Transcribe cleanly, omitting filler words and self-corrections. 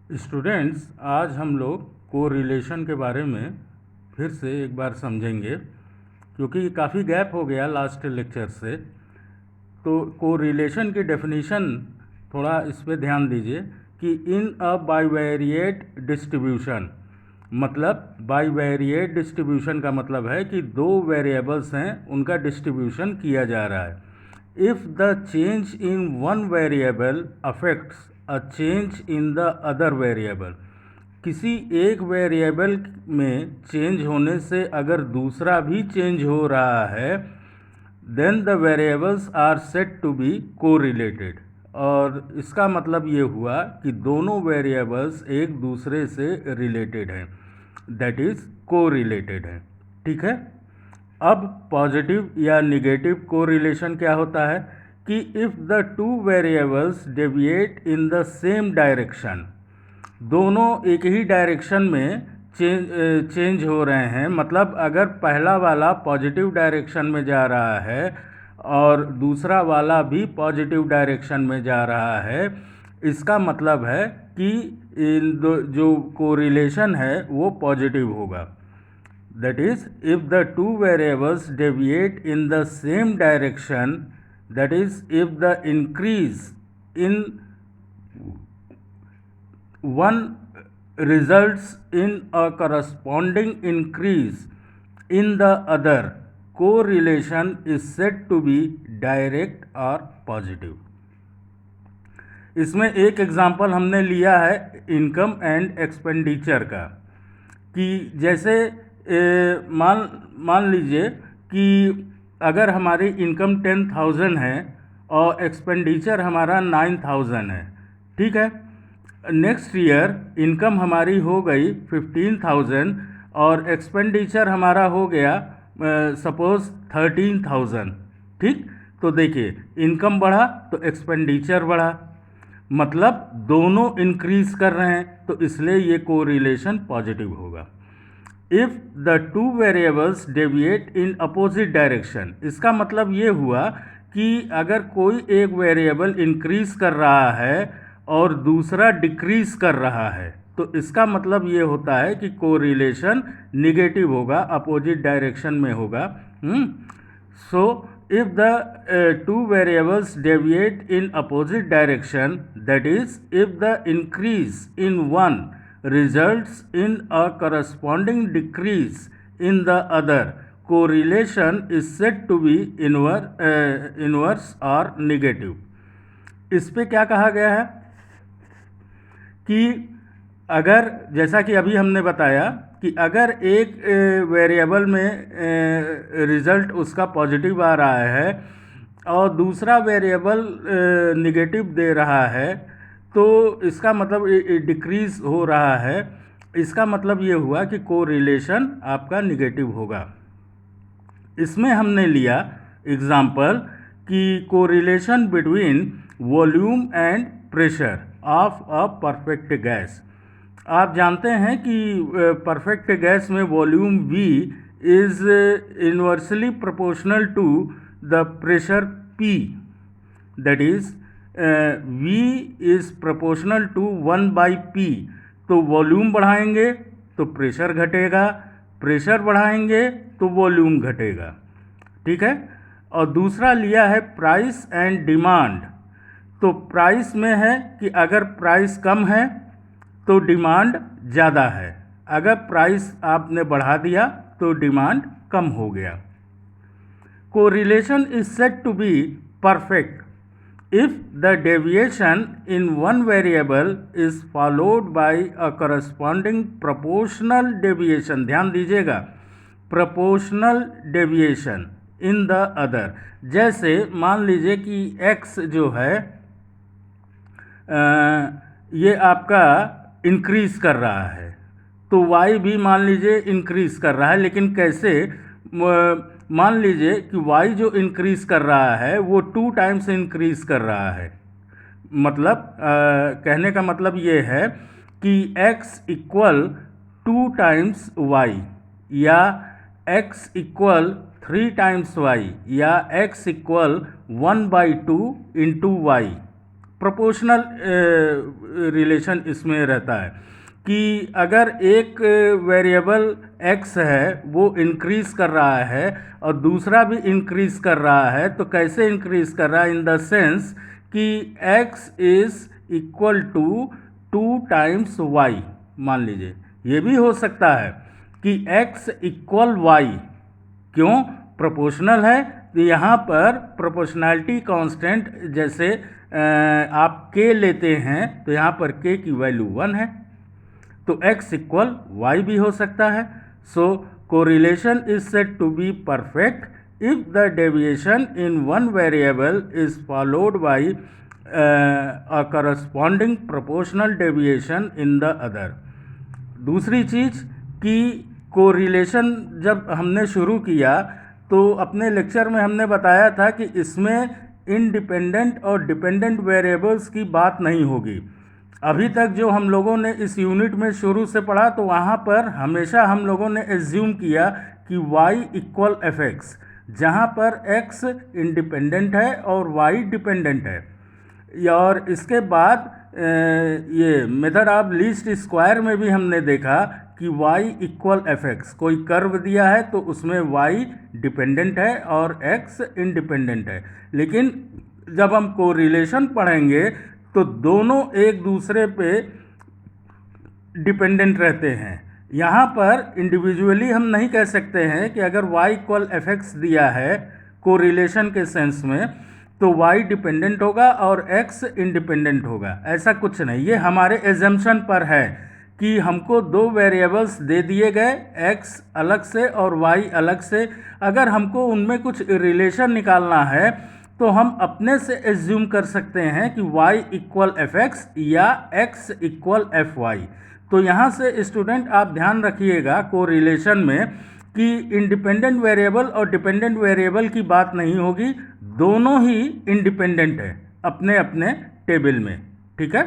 Students, आज हम लोग कोरिलेशन के बारे में फिर से एक बार समझेंगे, क्योंकि काफ़ी गैप हो गया लास्ट लेक्चर से। तो कोरिलेशन की डेफिनीशन थोड़ा इस पे ध्यान दीजिए कि इन अ बाइवेरिएट डिस्ट्रीब्यूशन, मतलब बाइवेरिएट डिस्ट्रीब्यूशन का मतलब है कि दो वेरिएबल्स हैं, उनका डिस्ट्रीब्यूशन किया जा रहा है। If the change in one variable affects a change in the other variable, किसी एक वेरिएबल में चेंज होने से अगर दूसरा भी चेंज हो रहा है, then the variables are said to be correlated. और इसका मतलब ये हुआ कि दोनों वेरिएबल्स एक दूसरे से रिलेटेड हैं, दैट इज़ कोरिलेटेड हैं। ठीक है। अब पॉजिटिव या निगेटिव कोरिलेशन क्या होता है कि if the two variables deviate in the same direction, दोनों एक ही डायरेक्शन में चेंज हो रहे हैं, मतलब अगर पहला वाला पॉजिटिव डायरेक्शन में जा रहा है और दूसरा वाला भी पॉजिटिव डायरेक्शन में जा रहा है, इसका मतलब है कि जो कोरिलेशन है वो पॉजिटिव होगा। That is, if the two variables deviate in the same direction, that is, if the increase in one results in a corresponding increase in the other, correlation is said to be direct or positive. इसमें एक example हमने लिया है income and expenditure का, कि जैसे मान लीजिए कि अगर हमारी इनकम 10,000 है और एक्सपेंडिचर हमारा 9,000 है। ठीक है। नेक्स्ट ईयर इनकम हमारी हो गई 15,000 और एक्सपेंडिचर हमारा हो गया सपोज 13,000। ठीक। तो देखिए, इनकम बढ़ा तो एक्सपेंडिचर बढ़ा, मतलब दोनों इंक्रीज कर रहे हैं, तो इसलिए ये कोरिलेशन पॉजिटिव होगा। If the two variables deviate in opposite direction, इसका मतलब ये हुआ कि अगर कोई एक वेरिएबल इंक्रीज कर रहा है और दूसरा डिक्रीज कर रहा है, तो इसका मतलब ये होता है कि कोरिलेशन निगेटिव होगा, अपोजिट डायरेक्शन में होगा। सो if the two variables deviate in opposite direction, that is, if the increase in one results in a corresponding decrease in the other, correlation is said to be inverse or negative. इस पे क्या कहा गया है कि अगर, जैसा कि अभी हमने बताया कि अगर एक वेरिएबल में रिज़ल्ट उसका पॉजिटिव आ रहा है और दूसरा वेरिएबल निगेटिव दे रहा है, तो इसका मतलब डिक्रीज़ हो रहा है, इसका मतलब ये हुआ कि कोरिलेशन आपका निगेटिव होगा। इसमें हमने लिया एग्जाम्पल कि correlation between volume and pressure of a perfect gas. आप जानते हैं कि परफेक्ट गैस में volume V is inversely proportional to the pressure P, that is V is proportional to 1/P। तो वॉल्यूम बढ़ाएंगे तो प्रेशर घटेगा, प्रेशर बढ़ाएंगे तो वॉल्यूम घटेगा। ठीक है। और दूसरा लिया है प्राइस एंड डिमांड। तो प्राइस में है कि अगर प्राइस कम है तो डिमांड ज़्यादा है, अगर प्राइस आपने बढ़ा दिया तो डिमांड कम हो गया। Correlation is said to be perfect if the deviation in one variable is followed by a corresponding proportional deviation, ध्यान दीजिएगा, proportional deviation in the other. जैसे मान लीजिए कि x जो है ये आपका इंक्रीज़ कर रहा है, तो y भी मान लीजिए इंक्रीज़ कर रहा है, लेकिन कैसे? मान लीजिए कि y जो इंक्रीज़ कर रहा है वो 2 टाइम्स इंक्रीज़ कर रहा है, मतलब कहने का मतलब ये है कि x इक्वल 2 टाइम्स y, या x इक्वल 3 टाइम्स y, या x equal 1/2 into y। Proportional relation इसमें रहता है कि अगर एक वेरिएबल x है वो इंक्रीज़ कर रहा है और दूसरा भी इंक्रीज़ कर रहा है, तो कैसे इंक्रीज़ कर रहा है? इन द सेंस कि x is equal to 2 times y। मान लीजिए ये भी हो सकता है कि x इक्वल y, क्यों? प्रोपोर्शनल है, तो यहाँ पर प्रोपोर्शनैलिटी कांस्टेंट जैसे आप k लेते हैं तो यहाँ पर k की वैल्यू 1 है, तो x इक्वल y भी हो सकता है। So correlation is said to be perfect if the deviation in one variable is followed by a corresponding proportional deviation in the other। दूसरी चीज़ कि कोरिलेशन जब हमने शुरू किया तो अपने लेक्चर में हमने बताया था कि इसमें इंडिपेंडेंट और डिपेंडेंट वेरिएबल्स की बात नहीं होगी। अभी तक जो हम लोगों ने इस यूनिट में शुरू से पढ़ा तो वहाँ पर हमेशा हम लोगों ने एज्यूम किया कि y इक्वल एफ एक्स, जहाँ पर x इंडिपेंडेंट है और y डिपेंडेंट है। और इसके बाद ये मेथड ऑफ लीस्ट स्क्वायर में भी हमने देखा कि y इक्वल एफ एक्स, कोई कर्व दिया है तो उसमें y डिपेंडेंट है और x इंडिपेंडेंट है। लेकिन जब हम कोरिलेशन पढ़ेंगे तो दोनों एक दूसरे पे डिपेंडेंट रहते हैं। यहाँ पर इंडिविजुअली हम नहीं कह सकते हैं कि अगर y इक्वल एफ एक्स दिया है कोरिलेशन के सेंस में तो y डिपेंडेंट होगा और x इंडिपेंडेंट होगा, ऐसा कुछ नहीं। ये हमारे एजम्पशन पर है कि हमको दो वेरिएबल्स दे दिए गए, x अलग से और y अलग से। अगर हमको उनमें कुछ रिलेशन निकालना है तो हम अपने से एज्यूम कर सकते हैं कि y इक्वल एफ एक्स या x इक्वल एफ वाई। तो यहाँ से स्टूडेंट आप ध्यान रखिएगा कोरिलेशन में कि इंडिपेंडेंट वेरिएबल और डिपेंडेंट वेरिएबल की बात नहीं होगी, दोनों ही इंडिपेंडेंट है अपने अपने टेबल में। ठीक है।